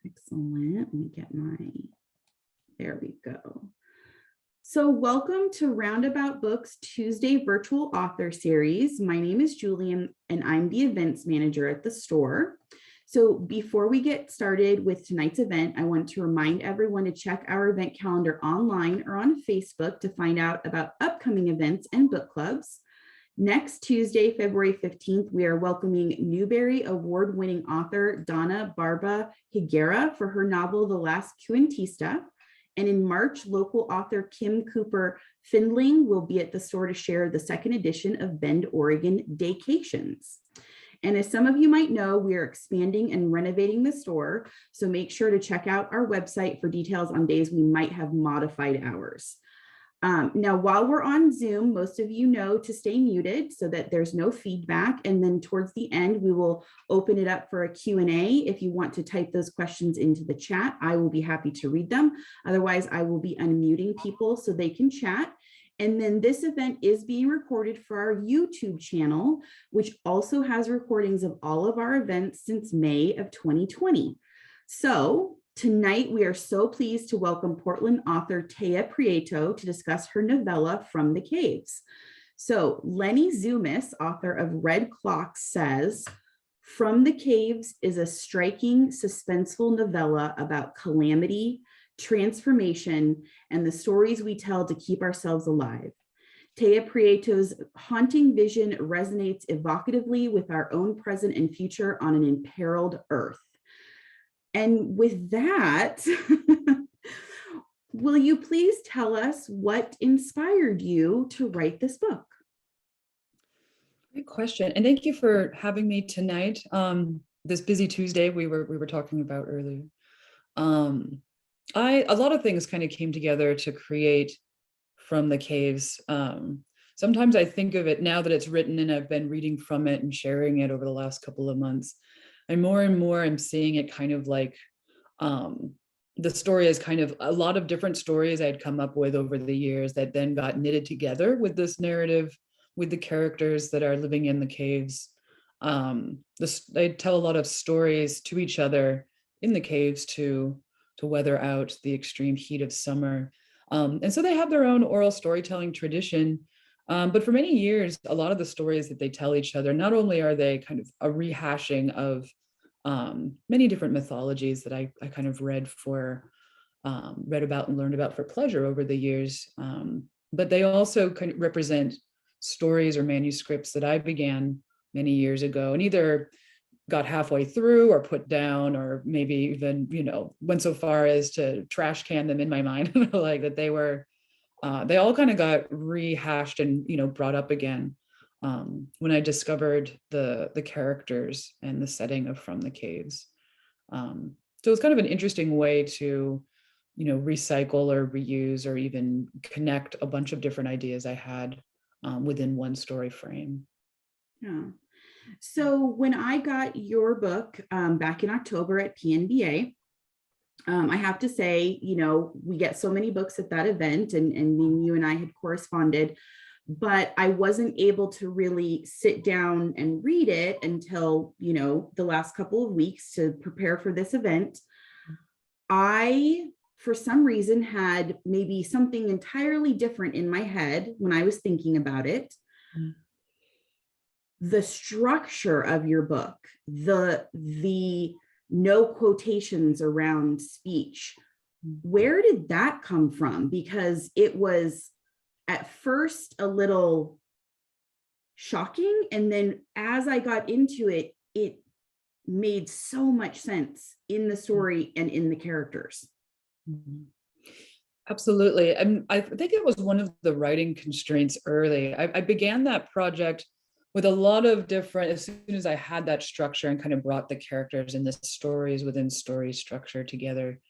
Excellent. Let me get there we go. So welcome to Roundabout Books Tuesday virtual author series. My name is Julian and I'm the events manager at the store. So before we get started with tonight's event, I want to remind everyone to check our event calendar online or on Facebook to find out about upcoming events and book clubs. Next Tuesday, February 15th, we are welcoming Newbery Award-winning author Donna Barba Higuera for her novel, The Last Cuentista. And in March, local author Kim Cooper Findling will be at the store to share the second edition of Bend, Oregon Daycations. And as some of you might know, we are expanding and renovating the store, so make sure to check out our website for details on days we might have modified hours. Now, while we're on Zoom, most of you know to stay muted so that there's no feedback. And then towards the end, we will open it up for a Q&A. If you want to type those questions into the chat, I will be happy to read them. Otherwise, I will be unmuting people so they can chat. And then this event is being recorded for our YouTube channel, which also has recordings of all of our events since May of 2020. So tonight, we are so pleased to welcome Portland author Thea Prieto to discuss her novella, From the Caves. So Lenny Zumis, author of Red Clocks, says, From the Caves is a striking, suspenseful novella about calamity, transformation, and the stories we tell to keep ourselves alive. Thea Prieto's haunting vision resonates evocatively with our own present and future on an imperiled earth. And with that, will you please tell us what inspired you to write this book? Great question. And thank you for having me tonight. This busy Tuesday we were talking about earlier. A lot of things kind of came together to create From the Caves. Sometimes I think of it now that it's written and I've been reading from it and sharing it over the last couple of months. And more I'm seeing it kind of like the story is kind of a lot of different stories I'd come up with over the years that then got knitted together with this narrative, with the characters that are living in the caves. They tell a lot of stories to each other in the caves to weather out the extreme heat of summer. And so they have their own oral storytelling tradition. But for many years, a lot of the stories that they tell each other, not only are they kind of a rehashing of many different mythologies that I kind of read about and learned about for pleasure over the years, but they also kind of represent stories or manuscripts that I began many years ago and either got halfway through or put down, or maybe even, went so far as to trash can them in my mind, like that they all kind of got rehashed and, brought up again when I discovered the characters and the setting of From the Caves. So it's kind of an interesting way to, recycle or reuse or even connect a bunch of different ideas I had within one story frame. Yeah. So when I got your book back in October at PNBA, I have to say, we get so many books at that event and you and I had corresponded, but I wasn't able to really sit down and read it until, the last couple of weeks to prepare for this event. I, for some reason, had maybe something entirely different in my head when I was thinking about it. Mm. The structure of your book, the no quotations around speech, where did that come from? Because it was at first a little shocking, and then as I got into it, it made so much sense in the story and in the characters. Absolutely. I think it was one of the writing constraints early. I began that project with a lot of different, as soon as I had that structure and kind of brought the characters and the stories within story structure together,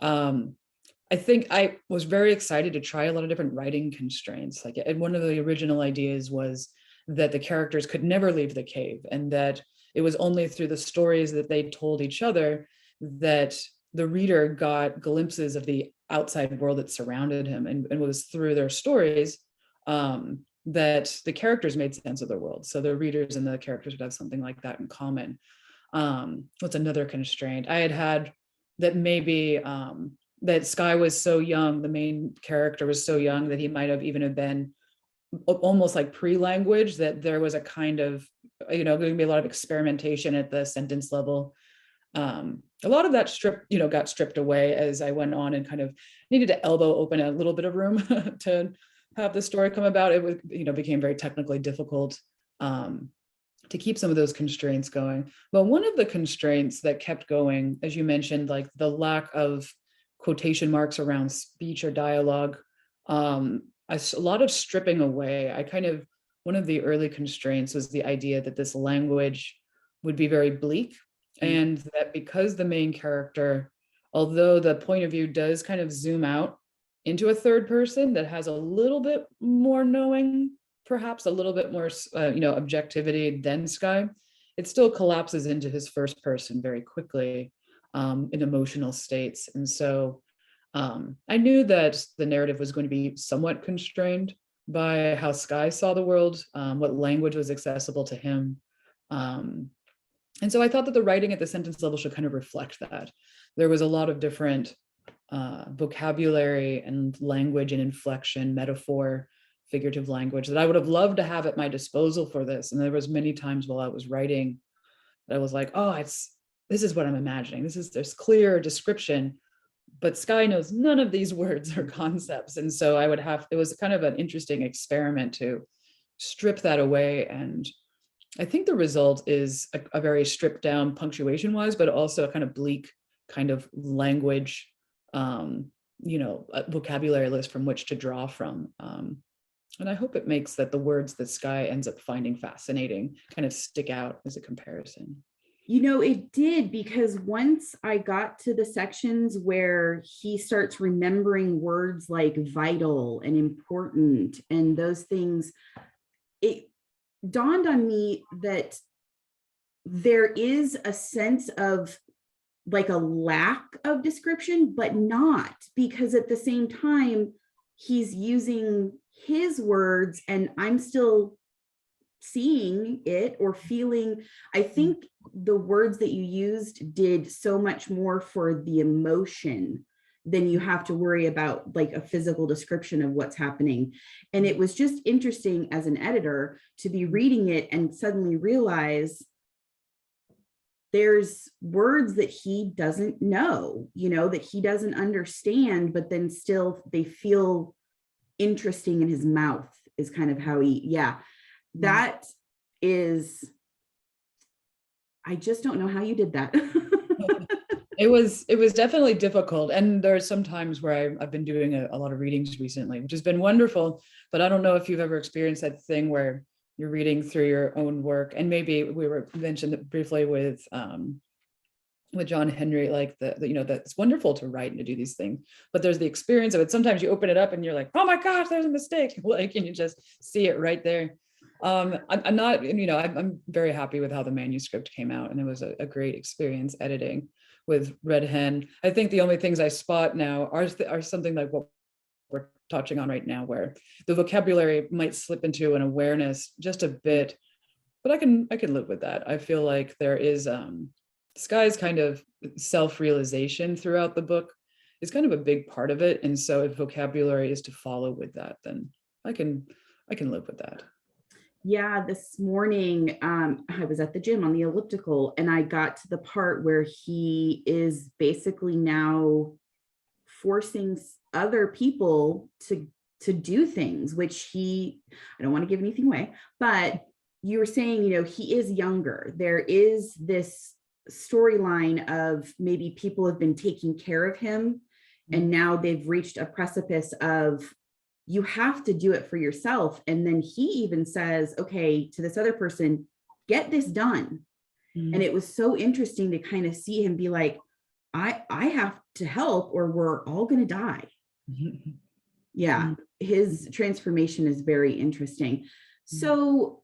I think I was very excited to try a lot of different writing constraints. And one of the original ideas was that the characters could never leave the cave, and that it was only through the stories that they told each other that the reader got glimpses of the outside world that surrounded him, and it was through their stories that the characters made sense of the world. So the readers and the characters would have something like that in common. What's another constraint? I had that maybe that Sky was so young, the main character was so young that he might have even have been almost like pre-language, that there was a kind of, you know, going to be a lot of experimentation at the sentence level. A lot of that got stripped away as I went on and kind of needed to elbow open a little bit of room to have the story come about. It was, became very technically difficult to keep some of those constraints going. But one of the constraints that kept going, as you mentioned, like the lack of quotation marks around speech or dialogue, a lot of stripping away. One of the early constraints was the idea that this language would be very bleak, and that because the main character, although the point of view does kind of zoom out into a third person that has a little bit more knowing, perhaps a little bit more, objectivity than Sky, it still collapses into his first person very quickly in emotional states. And so I knew that the narrative was going to be somewhat constrained by how Sky saw the world, what language was accessible to him. And so I thought that the writing at the sentence level should kind of reflect that. There was a lot of different vocabulary and language and inflection, metaphor, figurative language that I would have loved to have at my disposal for this. And there was many times while I was writing that I was like, oh, this is what I'm imagining. There's clear description, but Sky knows none of these words or concepts. And so it was kind of an interesting experiment to strip that away. And I think the result is a very stripped down punctuation wise, but also a kind of bleak kind of language, a vocabulary list from which to draw from. And I hope it makes that the words that Sky ends up finding fascinating kind of stick out as a comparison. It did, because once I got to the sections where he starts remembering words like vital and important and those things, it dawned on me that there is a sense of like a lack of description, but not, because at the same time, he's using his words and I'm still seeing it or feeling. I think the words that you used did so much more for the emotion than you have to worry about like a physical description of what's happening. And it was just interesting as an editor to be reading it and suddenly realize there's words that he doesn't know, that he doesn't understand, but then still they feel interesting in his mouth is kind of how that is, I just don't know how you did that. It was definitely difficult. And there are some times where I've been doing a lot of readings recently, which has been wonderful, but I don't know if you've ever experienced that thing where you're reading through your own work. And maybe we were mentioned it briefly with John Henry, like that it's wonderful to write and to do these things, but there's the experience of it. Sometimes you open it up and you're like, oh my gosh, there's a mistake. Like, and you just see it right there. I'm not, I'm very happy with how the manuscript came out, and it was a great experience editing with Red Hen. I think the only things I spot now are something like what we're touching on right now, where the vocabulary might slip into an awareness just a bit, but I can live with that. I feel like there is Sky's kind of self-realization throughout the book is kind of a big part of it, and so if vocabulary is to follow with that, then I can live with that. Yeah, this morning I was at the gym on the elliptical and I got to the part where he is basically now forcing other people to do things, which I don't want to give anything away, but you were saying, he is younger. There is this storyline of maybe people have been taking care of him and now they've reached a precipice of, you have to do it for yourself. And then he even says, okay, to this other person, get this done. And it was so interesting to kind of see him be like, I have to help or we're all going to die. Yeah. His transformation is very interesting. So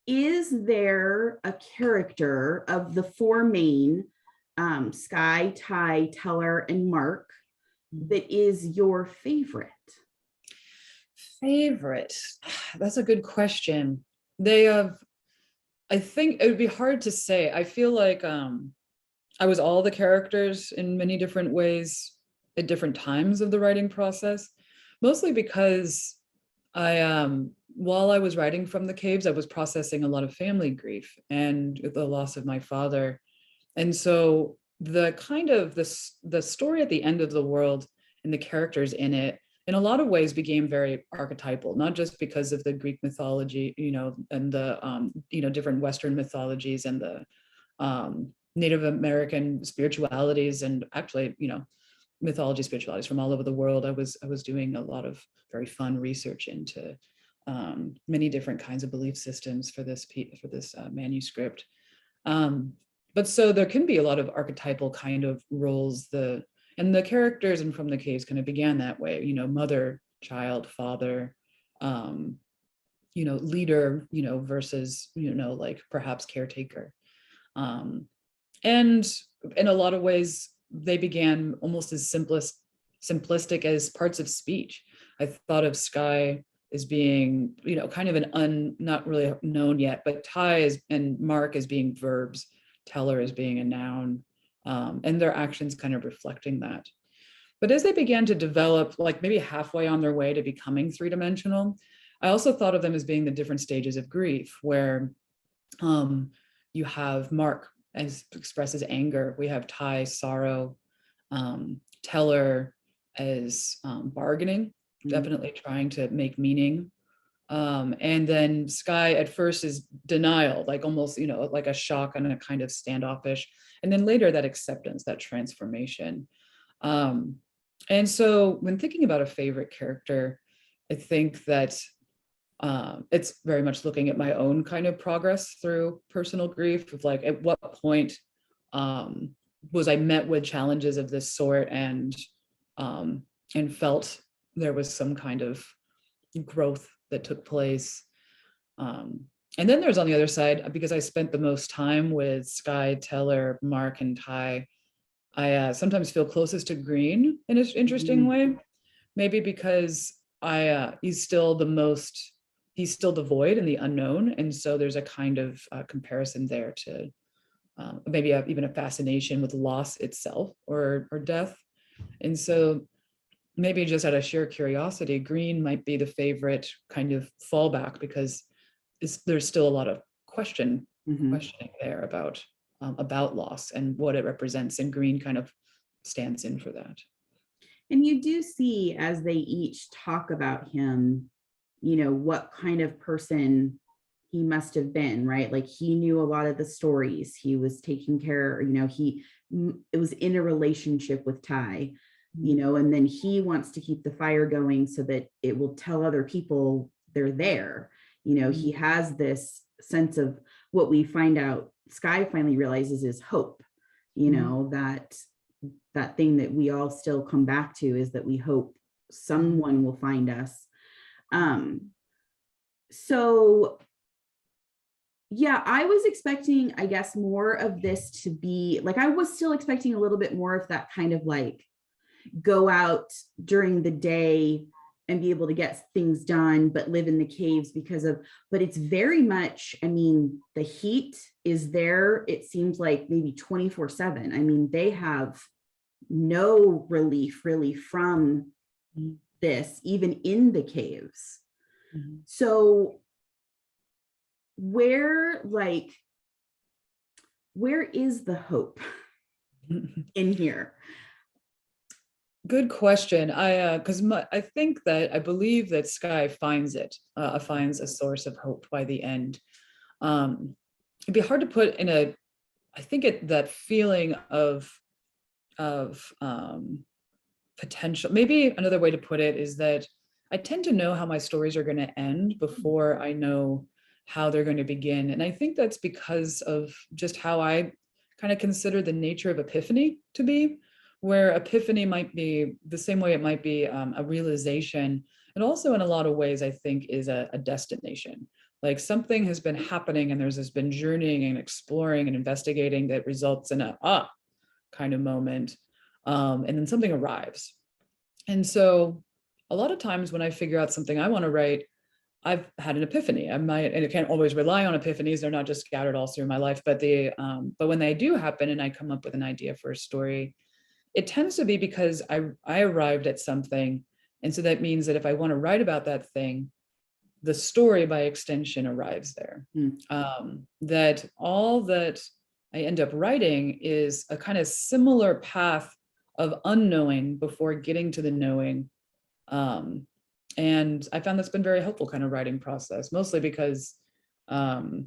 is there a character of the four main, Sky, Ty, Teller, and Mark, that is your favorite? Favorite? That's a good question. I think it would be hard to say. I feel like I was all the characters in many different ways at different times of the writing process, mostly because while I was writing from the caves, I was processing a lot of family grief and the loss of my father. And so the kind of the story at the end of the world and the characters in it, in a lot of ways, became very archetypal, not just because of the Greek mythology, and the different Western mythologies and the Native American spiritualities, and actually, mythology spiritualities from all over the world. I was doing a lot of very fun research into many different kinds of belief systems for this manuscript. But so there can be a lot of archetypal kind of roles. And the characters and From the Caves kind of began that way, mother, child, father, leader, versus, like perhaps caretaker. And in a lot of ways, they began almost as simplistic as parts of speech. I thought of Sky as being, kind of not really known yet, but Ty and Mark as being verbs, Teller as being a noun, and their actions kind of reflecting that. But as they began to develop, like maybe halfway on their way to becoming three-dimensional, I also thought of them as being the different stages of grief, where you have Mark as expresses anger, we have Ty sorrow, Teller as bargaining, definitely trying to make meaning. And then Sky at first is denial, like almost, like a shock and a kind of standoffish. And then later that acceptance, that transformation. And so when thinking about a favorite character, I think that it's very much looking at my own kind of progress through personal grief of like, at what point was I met with challenges of this sort and felt there was some kind of growth that took place. And then there's on the other side, because I spent the most time with Sky, Teller, Mark, and Ty, I sometimes feel closest to Green in an interesting way, maybe because he's still the void and the unknown. And so there's a kind of comparison there to maybe even a fascination with loss itself or death. And so maybe just out of sheer curiosity, Green might be the favorite kind of fallback, because there's still a lot of questioning there about loss and what it represents, and Green kind of stands in for that. And you do see, as they each talk about him, what kind of person he must have been, right? Like he knew a lot of the stories. He was taking care, it was in a relationship with Ty, and then he wants to keep the fire going so that it will tell other people they're there. He has this sense of what we find out Sky finally realizes is hope, that thing that we all still come back to is that we hope someone will find us. So yeah, I was expecting, I guess, more of this to be like, I was still expecting a little bit more of that kind of like go out during the day and be able to get things done, but live in the caves but it's very much, the heat is there. It seems like maybe 24/7. They have no relief really from this, even in the caves. So where is the hope in here? Good question. I think that I believe that Sky finds a source of hope by the end. It'd be hard to put in I think that feeling of potential. Maybe another way to put it is that I tend to know how my stories are going to end before I know how they're going to begin. And I think that's because of just how I kind of consider the nature of epiphany to be, where epiphany might be the same way it might be a realization. And also in a lot of ways, I think is a destination. Like something has been happening and there's been journeying and exploring and investigating that results in a kind of moment. And then something arrives. And so a lot of times when I figure out something I want to write, I've had an epiphany. And I can't always rely on epiphanies. They're not just scattered all through my life, but but when they do happen and I come up with an idea for a story, it tends to be because I arrived at something. And so that means that if I want to write about that thing, the story by extension arrives there. That all that I end up writing is a kind of similar path of unknowing before getting to the knowing. And I found that's been very helpful kind of writing process, mostly because it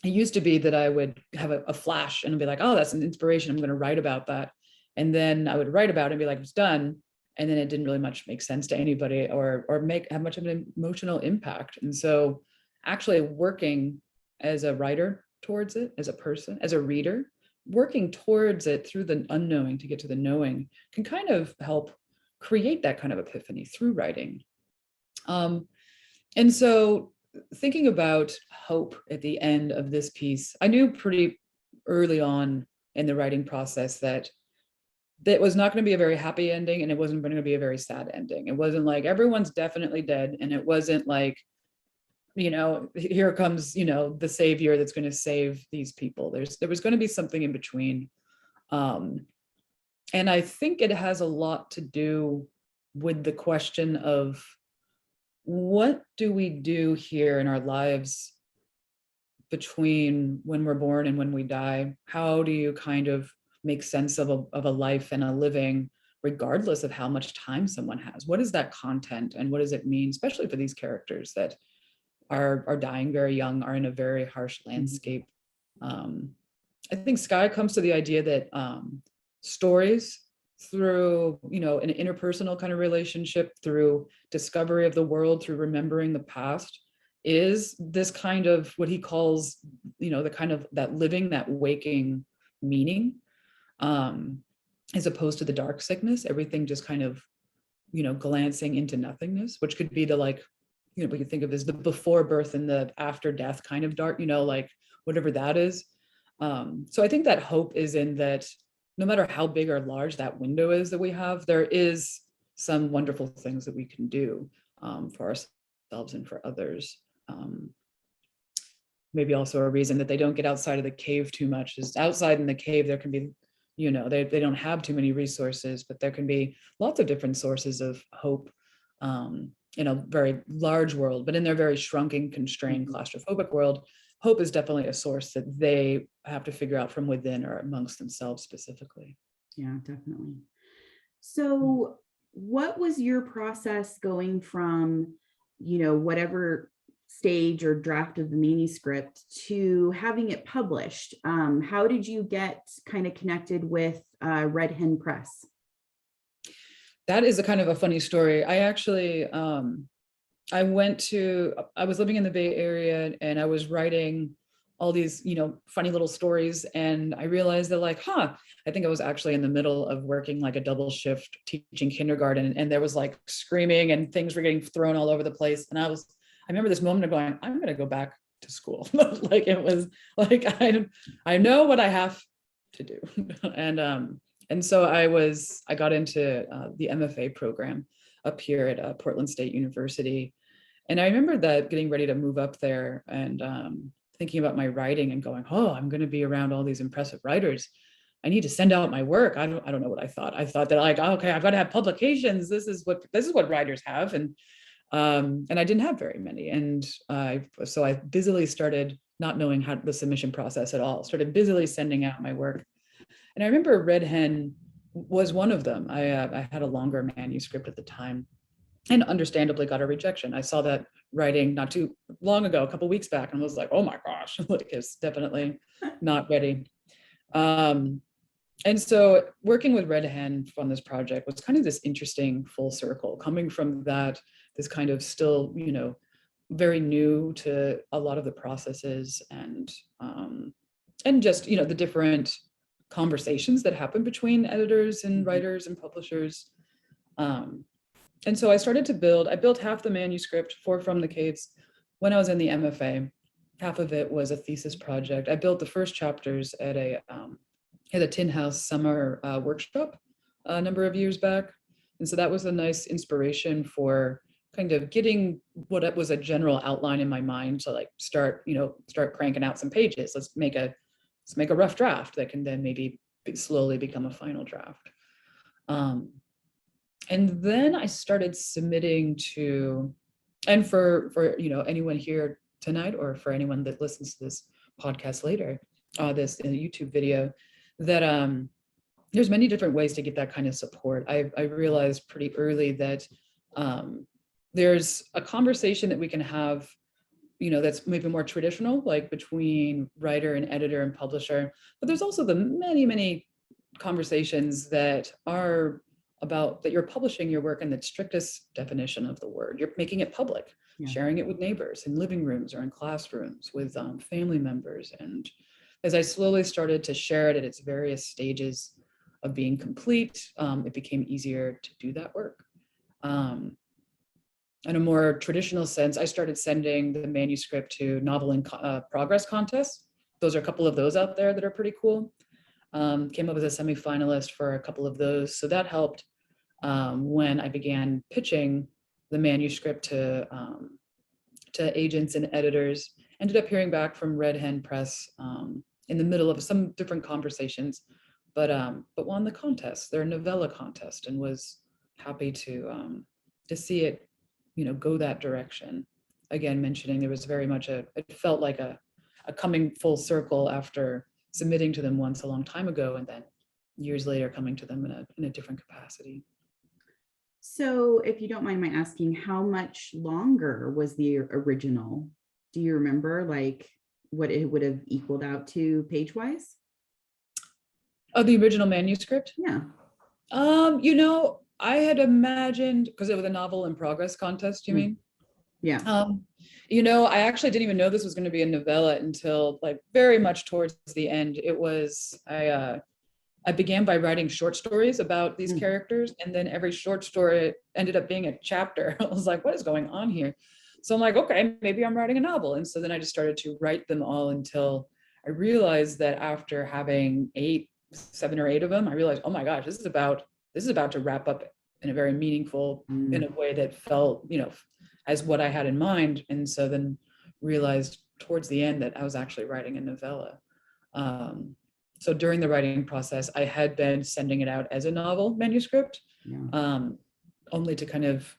used to be that I would have a flash and be like, oh, that's an inspiration. I'm going to write about that. And then I would write about it and be like, it's done. And then it didn't really much make sense to anybody or have much of an emotional impact. And so actually working as a writer towards it, as a person, as a reader, working towards it through the unknowing to get to the knowing can kind of help create that kind of epiphany through writing. And so thinking about hope at the end of this piece, I knew pretty early on in the writing process that was not going to be a very happy ending, and it wasn't going to be a very sad ending. It wasn't like everyone's definitely dead, and it wasn't like, here comes, the savior that's going to save these people. There was going to be something in between. And I think it has a lot to do with the question of what do we do here in our lives between when we're born and when we die? How do you kind of make sense of a life and a living, regardless of how much time someone has? What is that content and what does it mean, especially for these characters that are dying very young, are in a very harsh landscape? I think Skye comes to the idea that stories through, an interpersonal kind of relationship, through discovery of the world, through remembering the past, is this kind of what he calls, the kind of that living, that waking meaning, as opposed to the dark sickness, everything just kind of, glancing into nothingness, which could be the like, what you think of as the before birth and the after death kind of dark, like whatever that is. So I think that hope is in that no matter how big or large that window is that we have, there is some wonderful things that we can do for ourselves and for others. Maybe also a reason that they don't get outside of the cave too much is outside in the cave, there can be, they don't have too many resources, but there can be lots of different sources of hope in a very large world, but in their very shrunken, constrained, claustrophobic world, hope is definitely a source that they have to figure out from within or amongst themselves specifically. Yeah, definitely. So what was your process going from, whatever stage or draft of the manuscript to having it published? How did you get kind of connected with Red Hen Press? That is a kind of a funny story. I actually, I was living in the Bay Area and I was writing all these, funny little stories. And I realized that I think I was actually in the middle of working like a double shift teaching kindergarten, and there was like screaming and things were getting thrown all over the place. And I remember this moment of going, I'm going to go back to school. Like it was like, I know what I have to do. And so I got into the MFA program up here at Portland State University. And I remember that getting ready to move up there and thinking about my writing and going, oh, I'm going to be around all these impressive writers. I need to send out my work. I don't know what I thought. I thought that like, okay, I've got to have publications. This is what writers have. And I didn't have very many. And so I busily started, not knowing how the submission process at all, started busily sending out my work. And I remember Red Hen was one of them. I had a longer manuscript at the time and understandably got a rejection. I saw that writing not too long ago, a couple of weeks back, and was like, oh my gosh, like it's definitely not ready. And so working with Red Hen on this project was kind of this interesting full circle, coming from this kind of still, very new to a lot of the processes and just, the different conversations that happen between editors and writers and publishers. And so I started to I built half the manuscript for From the Caves when I was in the MFA. Half of it was a thesis project. I built the first chapters at a Tin House summer workshop a number of years back. And so that was a nice inspiration for kind of getting what it was a general outline in my mind to like start cranking out some pages. Let's make a rough draft that can then maybe slowly become a final draft. And then I started submitting to, and for anyone here tonight, or for anyone that listens to this podcast later, this in a YouTube video, that there's many different ways to get that kind of support. I realized pretty early that there's a conversation that we can have, that's maybe more traditional, like between writer and editor and publisher, but there's also the many, many conversations that are about that you're publishing your work in the strictest definition of the word. You're making it public, sharing it with neighbors in living rooms or in classrooms with family members. And as I slowly started to share it at its various stages of being complete, it became easier to do that work. In a more traditional sense, I started sending the manuscript to novel in progress contests. Those are a couple of those out there that are pretty cool. Came up as a semi-finalist for a couple of those. So that helped when I began pitching the manuscript to agents and editors. Ended up hearing back from Red Hen Press in the middle of some different conversations, but won the contest, their novella contest, and was happy to see it, go that direction. Again, mentioning there was very much it felt like a coming full circle after submitting to them once a long time ago, and then years later coming to them in a different capacity. So if you don't mind my asking, how much longer was the original? Do you remember like what it would have equaled out to page-wise? Oh, the original manuscript? Yeah. I had imagined, because it was a novel in progress contest, you mean? Yeah. I actually didn't even know this was going to be a novella until like very much towards the end. It was, I began by writing short stories about these characters, and then every short story ended up being a chapter. I was like, what is going on here? So I'm like, okay, maybe I'm writing a novel. And so then I just started to write them all until I realized that after having 7 or 8 of them, I realized, oh my gosh, this is about to wrap up in a very meaningful, in a way that felt, as what I had in mind. And so then realized towards the end that I was actually writing a novella. So during the writing process, I had been sending it out as a novel manuscript, only to kind of,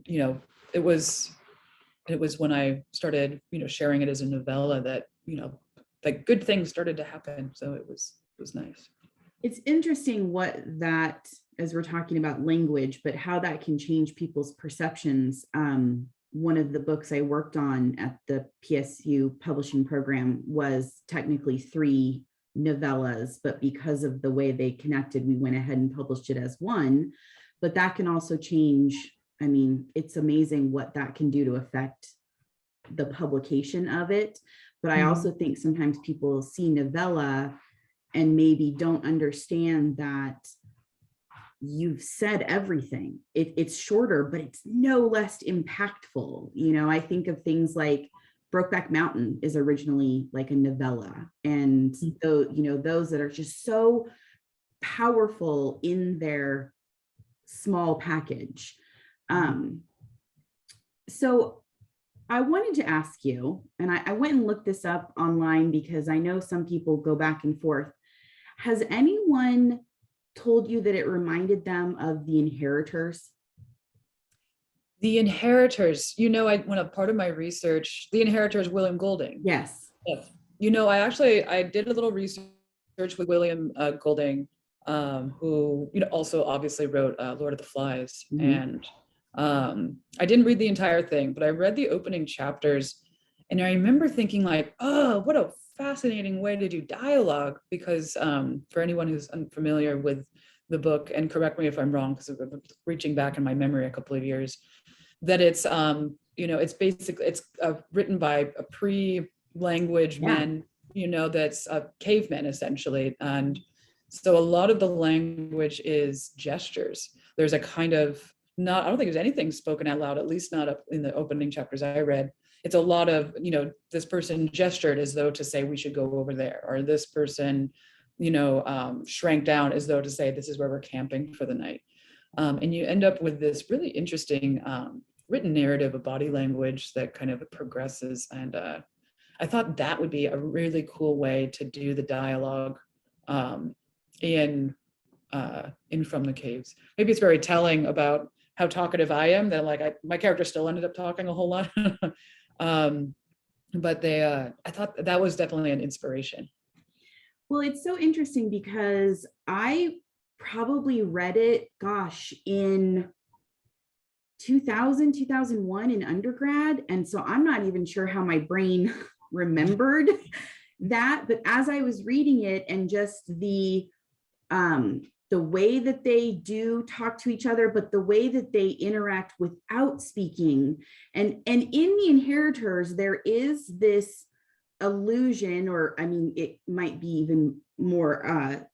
it was when I started, sharing it as a novella that, like good things started to happen. So it was nice. It's interesting what that, as we're talking about language, but how that can change people's perceptions. One of the books I worked on at the PSU publishing program was technically 3 novellas, but because of the way they connected, we went ahead and published it as one. But that can also change. I mean, it's amazing what that can do to affect the publication of it. But I also think sometimes people see novella and maybe don't understand that you've said everything. It's shorter, but it's no less impactful. I think of things like Brokeback Mountain is originally like a novella, and those that are just so powerful in their small package. So I wanted to ask you, and I went and looked this up online because I know some people go back and forth. Has anyone told you that it reminded them of The Inheritors? The Inheritors, when a part of my research, The Inheritors, William Golding. Yes. Yes. I did a little research with William Golding, who, also obviously wrote Lord of the Flies. And I didn't read the entire thing, but I read the opening chapters, and I remember thinking like, oh, what a fascinating way to do dialogue, because for anyone who's unfamiliar with the book, and correct me if I'm wrong, because I'm reaching back in my memory a couple of years, that it's it's basically written by a pre-language men, that's cavemen essentially, and so a lot of the language is gestures. There's a kind of I don't think there's anything spoken out loud, at least not up in the opening chapters I read. It's a lot of, this person gestured as though to say we should go over there, or this person, shrank down as though to say this is where we're camping for the night. And you end up with this really interesting written narrative, a body language that kind of progresses. And I thought that would be a really cool way to do the dialogue um, in From the Caves. Maybe it's very telling about how talkative I am, that like my character still ended up talking a whole lot. But I thought that was definitely an inspiration. Well, it's so interesting because I probably read it, gosh, in 2000, 2001 in undergrad. And so I'm not even sure how my brain remembered that. But as I was reading it, and just the way that they do talk to each other, but the way that they interact without speaking. And in the Inheritors, there is this illusion, or I mean, it might be even more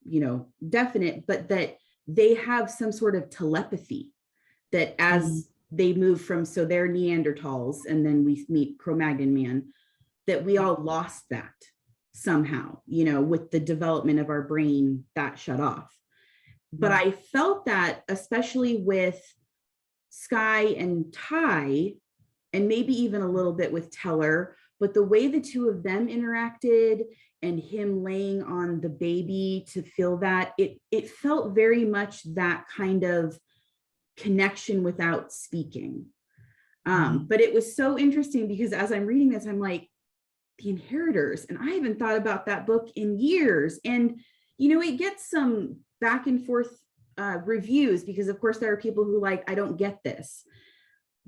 definite, but that they have some sort of telepathy, that as they move from, so they're Neanderthals, and then we meet Cro-Magnon man, that we all lost that somehow, with the development of our brain, that shut off. But I felt that, especially with Sky and Ty, and maybe even a little bit with Teller, but the way the two of them interacted, and him laying on the baby to feel that, it felt very much that kind of connection without speaking. But it was so interesting because as I'm reading this, I'm like, the Inheritors, and I haven't thought about that book in years. And it gets some back and forth reviews, because of course there are people who like, I don't get this,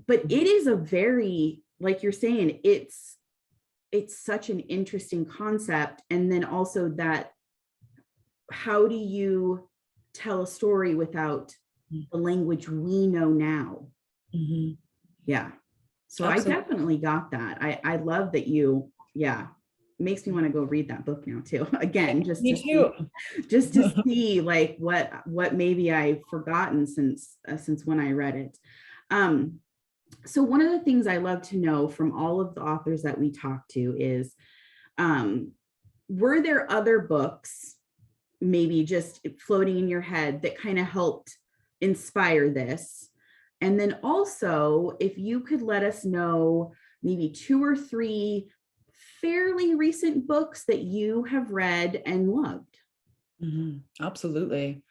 but it is a very, like you're saying, it's such an interesting concept. And then also that, how do you tell a story without the language we know now? Yeah. So absolutely. I definitely got that. I love that makes me want to go read that book now too. Again, just to see like what maybe I've forgotten since when I read it. So one of the things I love to know from all of the authors that we talk to is, were there other books maybe just floating in your head that kind of helped inspire this? And then also, if you could let us know maybe 2 or 3 fairly recent books that you have read and loved. Absolutely.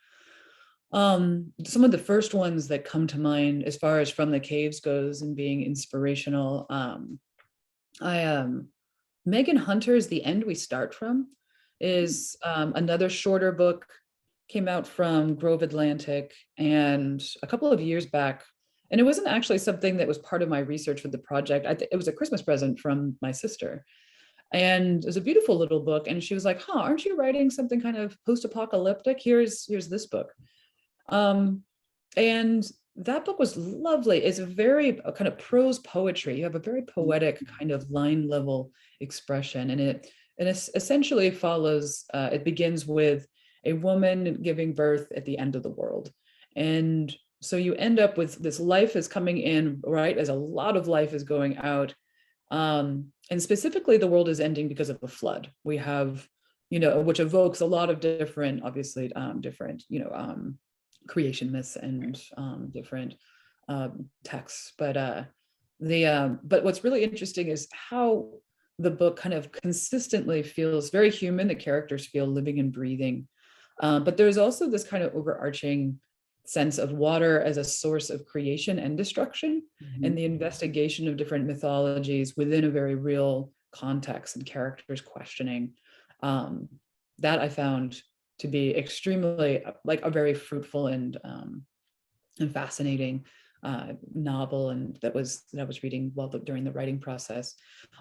Some of the first ones that come to mind as far as From the Caves goes and being inspirational, Megan Hunter's The End We Start From is another shorter book, came out from Grove Atlantic, and a couple of years back, and it wasn't actually something that was part of my research for the project. It was a Christmas present from my sister. And it was a beautiful little book. And she was like, aren't you writing something kind of post-apocalyptic? Here's this book. And that book was lovely. It's a kind of prose poetry. You have a very poetic kind of line level expression. And it essentially follows, it begins with a woman giving birth at the end of the world. And so you end up with this life is coming in, right, as a lot of life is going out. And specifically, the world is ending because of a flood. We have, which evokes a lot of different, obviously, creation myths and different texts. But what's really interesting is how the book kind of consistently feels very human. The characters feel living and breathing. But there's also this kind of overarching sense of water as a source of creation and destruction, and the investigation of different mythologies within a very real context and characters questioning. That I found to be extremely like a very fruitful and fascinating novel, and that I was reading during the writing process.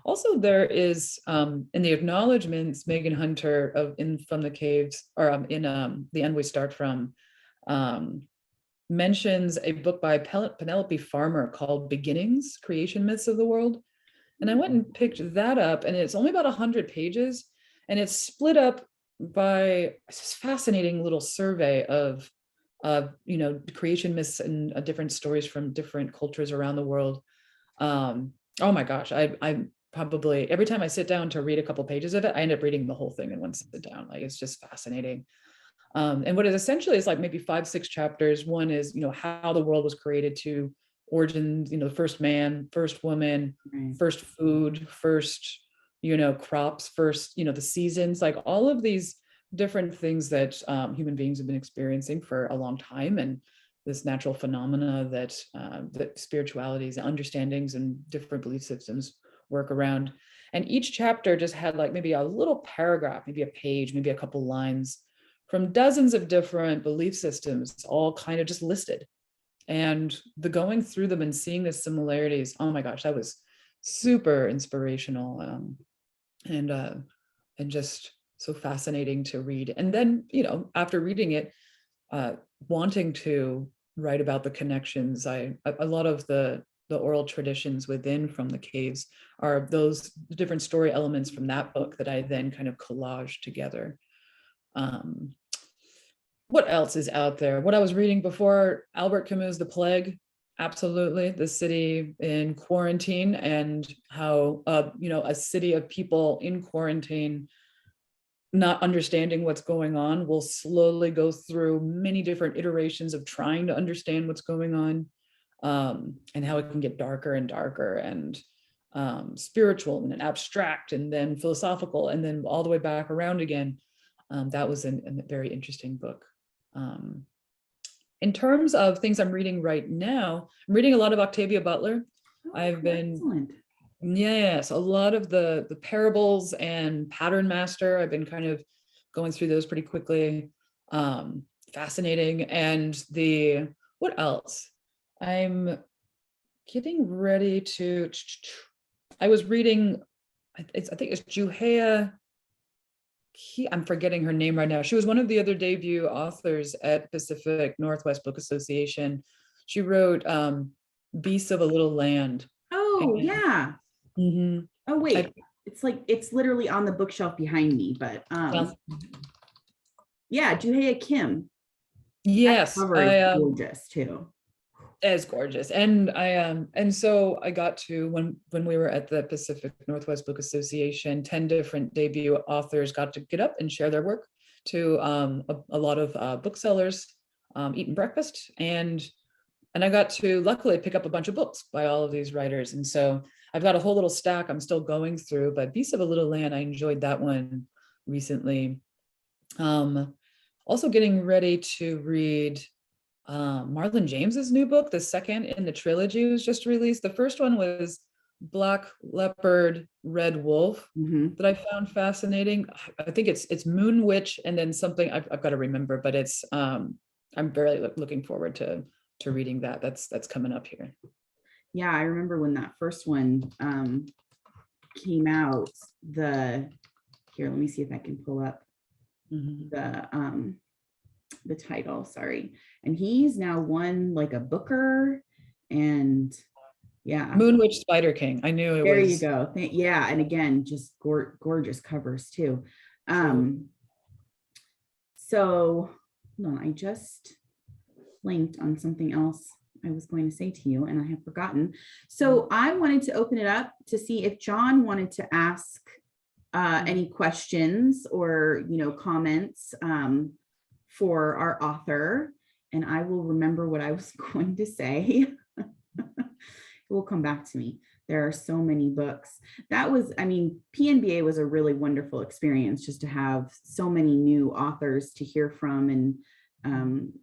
Also, there is in the acknowledgements, Megan Hunter From the Caves, or in The End We Start From, mentions a book by Penelope Farmer called Beginnings, Creation Myths of the World. And I went and picked that up, and it's only about 100 pages, and it's split up by this fascinating little survey of creation myths and different stories from different cultures around the world. Oh my gosh, I probably, every time I sit down to read a couple pages of it, I end up reading the whole thing in one sit down. Like, it's just fascinating. And what it essentially is, like maybe 5-6 chapters. One is, how the world was created to origins, the first man, first woman, Right. first food, first, crops, first, the seasons, like all of these different things that human beings have been experiencing for a long time, and this natural phenomena that spiritualities, understandings, and different belief systems work around. And each chapter just had like maybe a little paragraph, maybe a page, maybe a couple lines from dozens of different belief systems, all kind of just listed. And the going through them and seeing the similarities, oh my gosh, that was super inspirational, and just so fascinating to read. And then, after reading it, wanting to write about the connections, a lot of the oral traditions within From the Caves are those different story elements from that book that I then kind of collage together. What else is out there? What I was reading before, Albert Camus' The Plague, absolutely. The city in quarantine, and how, a city of people in quarantine, not understanding what's going on, will slowly go through many different iterations of trying to understand what's going on, and how it can get darker and darker, and spiritual and abstract, and then philosophical, and then all the way back around again. That was a very interesting book. In terms of things I'm reading right now, I'm reading a lot of Octavia Butler. Oh, I've been, excellent. yes, a lot of the parables and Pattern Master. I've been kind of going through those pretty quickly. Fascinating. And what else? I'm getting ready to, I was reading, I think it's Juhea. I'm forgetting her name right now. She was one of the other debut authors at Pacific Northwest Book Association. She wrote Beasts of a Little Land. Oh, And, yeah. mhm, Oh, wait. It's literally on the bookshelf behind me, but well, yeah, Juhea Kim. That yes, cover is gorgeous too. it's gorgeous. And so I got to, when we were at the Pacific Northwest Book Association, 10 different debut authors got to get up and share their work to a lot of booksellers, eat breakfast, and I got to luckily pick up a bunch of books by all of these writers. And so I've got a whole little stack I'm still going through, but Beasts of a Little Land, I enjoyed that one recently. Also getting ready to read Marlon James's new book. The second in the trilogy was just released. The first one was Black Leopard, Red Wolf, that I found fascinating. I think it's Moon Witch, and then something I've got to remember, but it's I'm very looking forward to reading that. That's coming up here. Yeah, I remember when that first one came out. Here, let me see if I can pull up the title. Sorry, and he's now won like a Booker, and yeah, Moon Witch, Spider King. I knew it there was. you go. Yeah, and again, just gorgeous covers too. So hold on, I just blanked on something else I was going to say to you, and I have forgotten. So I wanted to open it up to see if John wanted to ask any questions or comments for our author, and I will remember what I was going to say. It will come back to me. There are so many books. PNBA was a really wonderful experience, just to have so many new authors to hear from and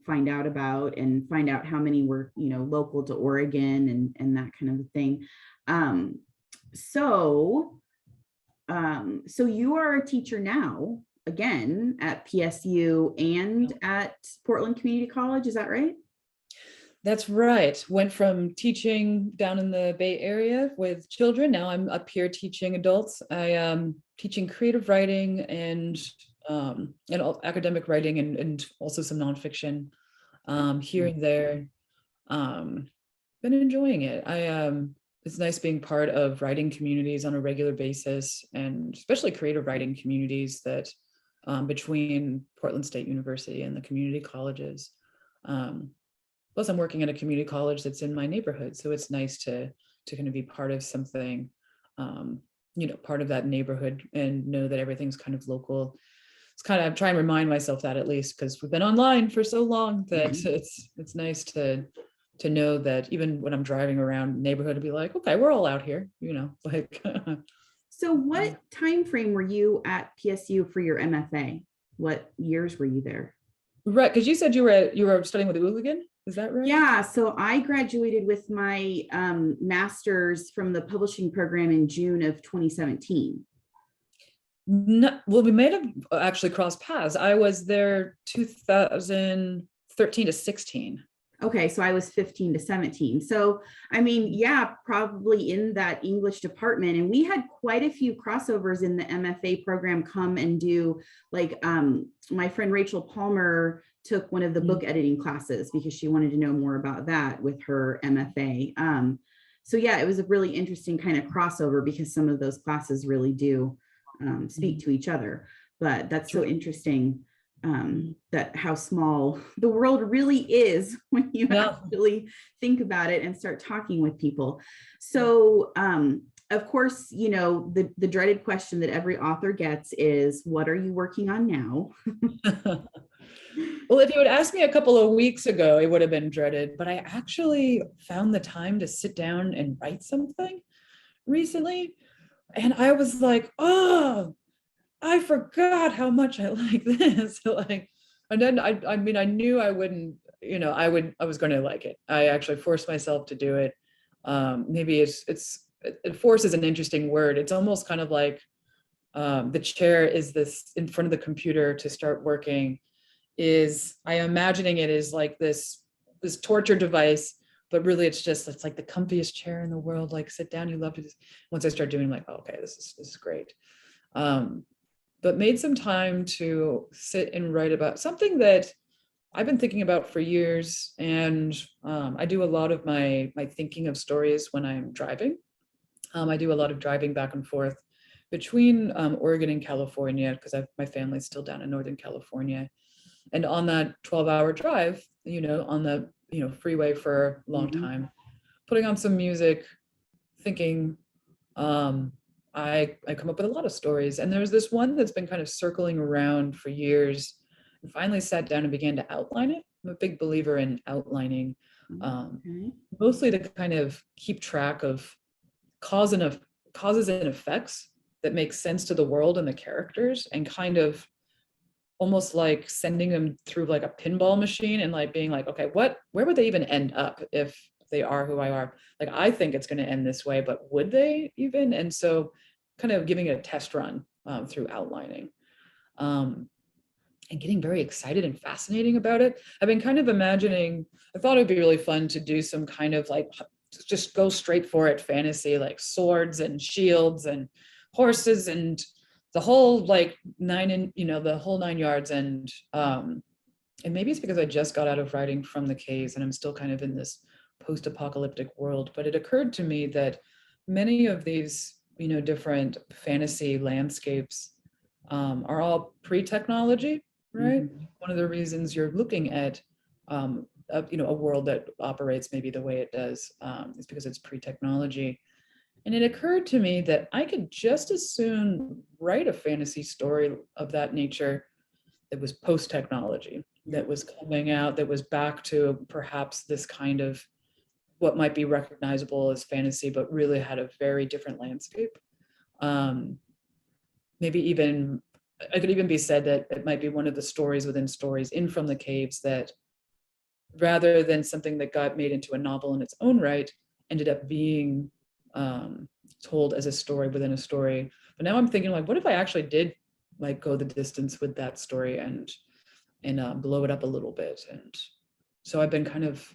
find out about, and find out how many were local to Oregon and that kind of a thing. So you are a teacher now, again, at PSU and at Portland Community College, is that right? That's right. Went from teaching down in the Bay Area with children. Now I'm up here teaching adults. I am teaching creative writing and academic writing, and also some nonfiction here and there. Been enjoying it. It's nice being part of writing communities on a regular basis, and especially creative writing communities that between Portland State University and the community colleges. Plus, I'm working at a community college that's in my neighborhood, so it's nice to kind of be part of something, part of that neighborhood, and know that everything's kind of local. It's kind of, I'm trying to remind myself that, at least because we've been online for so long, that it's nice to to know that even when I'm driving around the neighborhood, to be like, okay, we're all out here, like. So what time frame were you at PSU for your MFA? What years were you there? Right, because you said you were studying with Hooligan, is that right? Yeah, so I graduated with my master's from the publishing program in June of 2017. No, well, we may have actually crossed paths. I was there 2013 to 16. Okay, so I was 15 to 17. So, I mean, yeah, probably in that English department. And we had quite a few crossovers in the MFA program come and do, like, my friend Rachel Palmer took one of the book editing classes because she wanted to know more about that with her MFA. So yeah, it was a really interesting kind of crossover because some of those classes really do speak to each other. But that's so interesting, that how small the world really is when you actually think about it and start talking with people. So of course, the dreaded question that every author gets is, what are you working on now? Well, if you had asked me a couple of weeks ago, it would have been dreaded, but I actually found the time to sit down and write something recently. And I was like, oh, I forgot how much I like this. Like, and then I mean, I knew I wouldn't, I was going to like it. I actually forced myself to do it. Maybe force is an interesting word. It's almost kind of like the chair is this in front of the computer to start working. I am imagining it is like this torture device, but really it's like the comfiest chair in the world. Like, sit down, you love to. Once I start doing, I'm like, oh, okay, this is great. But made some time to sit and write about something that I've been thinking about for years. And I do a lot of my thinking of stories when I'm driving. I do a lot of driving back and forth between Oregon and California, because my family's still down in Northern California. And on that 12-hour drive, on the freeway for a long time, putting on some music, thinking, I come up with a lot of stories. And there's this one that's been kind of circling around for years, and finally sat down and began to outline it. I'm a big believer in outlining, mostly to kind of keep track of causes and effects that make sense to the world and the characters, and kind of almost like sending them through like a pinball machine and like being like, okay, where would they even end up if they are who I are? Like, I think it's going to end this way, but would they even? And so kind of giving it a test run through outlining, and getting very excited and fascinating about it. I've been kind of imagining, I thought it'd be really fun to do some kind of like, just go straight for it fantasy, like swords and shields and horses and the whole like the whole 9 yards. And maybe it's because I just got out of writing From the Caves and I'm still kind of in this post-apocalyptic world, but it occurred to me that many of these different fantasy landscapes are all pre-technology, right? One of the reasons you're looking at a world that operates maybe the way it does is because it's pre-technology. And it occurred to me that I could just as soon write a fantasy story of that nature that was post-technology, that was coming out, that was back to perhaps this kind of what might be recognizable as fantasy, but really had a very different landscape. Maybe even, it could even be said that it might be one of the stories within stories in From the Caves that, rather than something that got made into a novel in its own right, ended up being told as a story within a story. But now I'm thinking, like, what if I actually did like go the distance with that story and blow it up a little bit? And so I've been kind of,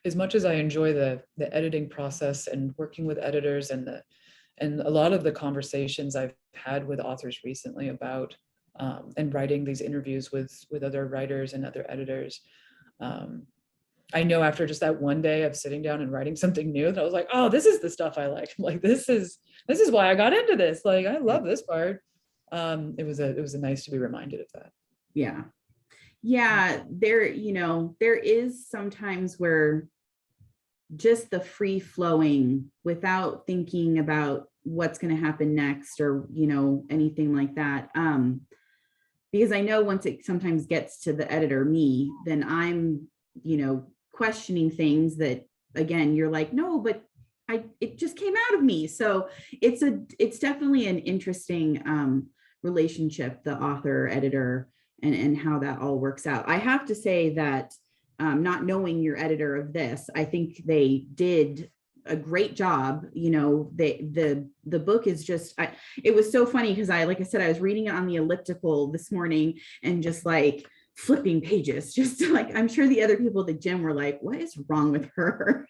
as much as I enjoy the editing process and working with editors and a lot of the conversations I've had with authors recently about and writing these interviews with other writers and other editors, I know after just that one day of sitting down and writing something new that I was like, oh, this is the stuff I like. Like, this is why I got into this. Like, I love this part. It was a nice to be reminded of that. Yeah. Yeah. There is sometimes where just the free flowing without thinking about what's going to happen next or, anything like that. Because I know once it sometimes gets to the editor, me, then I'm, questioning things that, again, you're like, no, but it just came out of me. So it's definitely an interesting relationship, the author, editor, and how that all works out. I have to say that not knowing your editor of this, I think they did a great job. You know, the book is just, it was so funny because like I said, I was reading it on the elliptical this morning and just like flipping pages, just like, I'm sure the other people at the gym were like, what is wrong with her?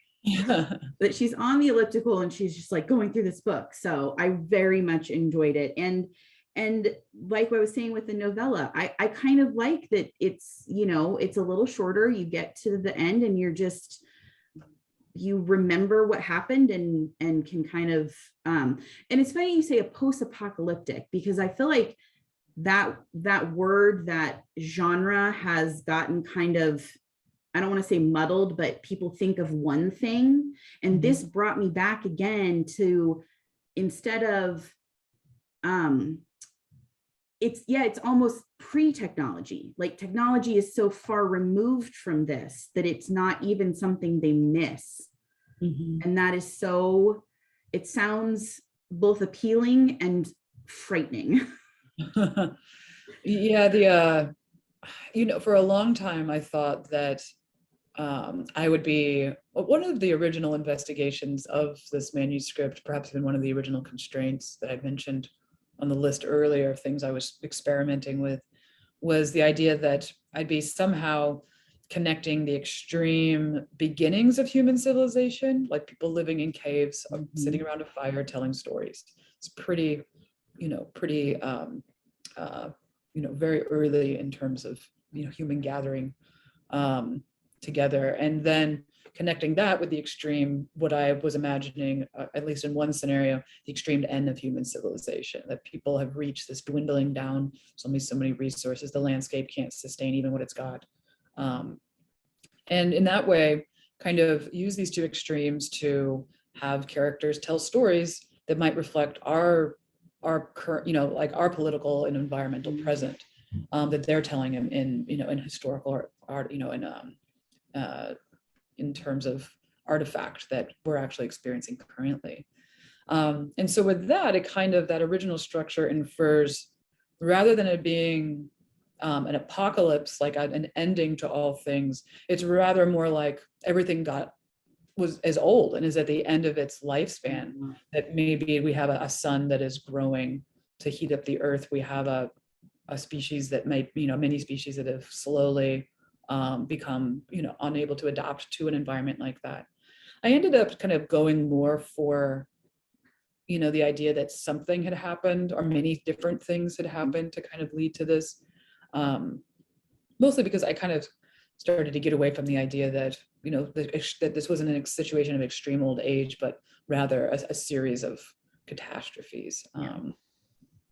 But she's on the elliptical and she's just like going through this book. So I very much enjoyed it. And like what I was saying with the novella, I kind of like that it's, you know, it's a little shorter. You get to the end and you remember what happened and can kind of, and it's funny you say a post-apocalyptic, because I feel like that word, that genre has gotten kind of, I don't want to say muddled, but people think of one thing. And this brought me back again to, instead of, it's almost pre-technology. Like technology is so far removed from this that it's not even something they miss. And that is so, it sounds both appealing and frightening. Yeah, for a long time, I thought that I would be one of the original investigations of this manuscript, perhaps even one of the original constraints that I mentioned on the list earlier of things I was experimenting with, was the idea that I'd be somehow connecting the extreme beginnings of human civilization, like people living in caves, sitting around a fire, telling stories. It's pretty very early in terms of, human gathering together, and then connecting that with the extreme, what I was imagining, at least in one scenario, the extreme end of human civilization, that people have reached this dwindling down, so many resources, the landscape can't sustain even what it's got. And in that way, kind of use these two extremes to have characters tell stories that might reflect our current, like our political and environmental present, that they're telling in historical art, in terms of artifact that we're actually experiencing currently. And so with that, that original structure infers, rather than it being an apocalypse, like an ending to all things, it's rather more like everything was as old and is at the end of its lifespan, that maybe we have a sun that is growing to heat up the earth. We have a species that might, many species that have slowly become, unable to adapt to an environment like that. I ended up kind of going more for, the idea that something had happened, or many different things had happened to kind of lead to this. Mostly because I kind of started to get away from the idea that, that this wasn't a situation of extreme old age, but rather a series of catastrophes.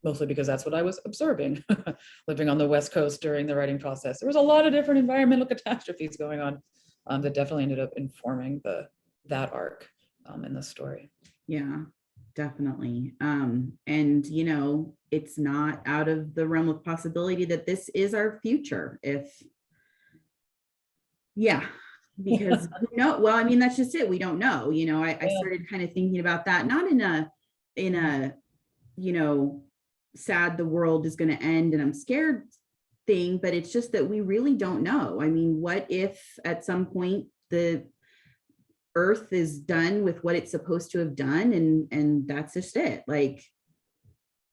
Mostly because that's what I was observing, living on the West Coast during the writing process. There was a lot of different environmental catastrophes going on that definitely ended up informing that arc in the story. Yeah, definitely. And, it's not out of the realm of possibility that this is our future. Because well, I mean, that's just it. We don't know, I started kind of thinking about that, not in a, sad the world is going to end and I'm scared thing, but it's just that we really don't know. I mean, what if at some point the earth is done with what it's supposed to have done, and that's just it? Like,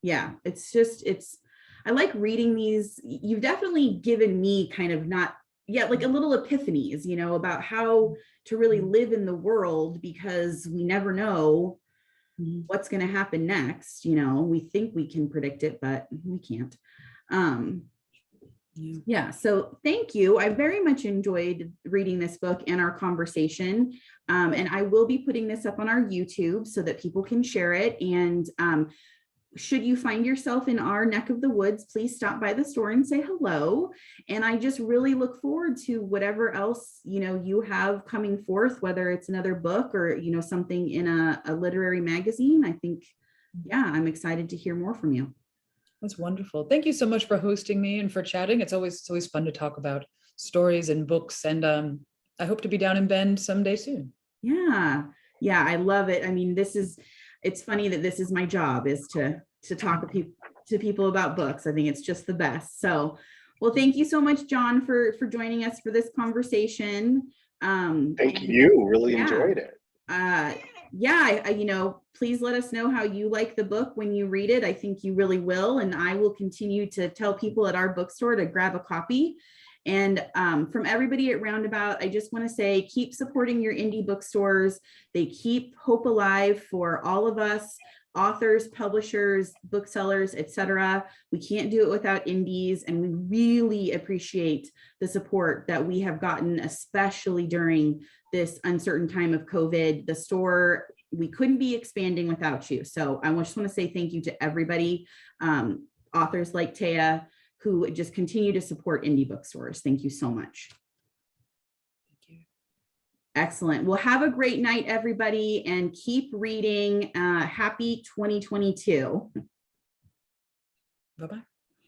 yeah, I like reading these. You've definitely given me kind of like a little epiphanies, about how to really live in the world, because we never know what's going to happen next. We think we can predict it, but we can't. So thank you. I very much enjoyed reading this book and our conversation. And I will be putting this up on our YouTube so that people can share it. And should you find yourself in our neck of the woods, please stop by the store and say hello. And I just really look forward to whatever else, you have coming forth, whether it's another book or, something in a literary magazine. I think, I'm excited to hear more from you. That's wonderful. Thank you so much for hosting me and for chatting. It's always fun to talk about stories and books. And I hope to be down in Bend someday soon. Yeah. Yeah. I love it. I mean, it's funny that this is my job, is to talk to people about books. I think it's just the best. So, well, thank you so much, John, for joining us for this conversation. Thank you. Really yeah. enjoyed it. Please let us know how you like the book when you read it. I think you really will. And I will continue to tell people at our bookstore to grab a copy. And from everybody at Roundabout, I just want to say, keep supporting your indie bookstores. They keep hope alive for all of us, authors, publishers, booksellers, etc. We can't do it without indies, and we really appreciate the support that we have gotten, especially during this uncertain time of COVID. The store, we couldn't be expanding without you. So I just want to say thank you to everybody, authors like Thea, who just continue to support indie bookstores. Thank you so much. Thank you. Excellent. Well, have a great night, everybody, and keep reading. Happy 2022. Bye-bye.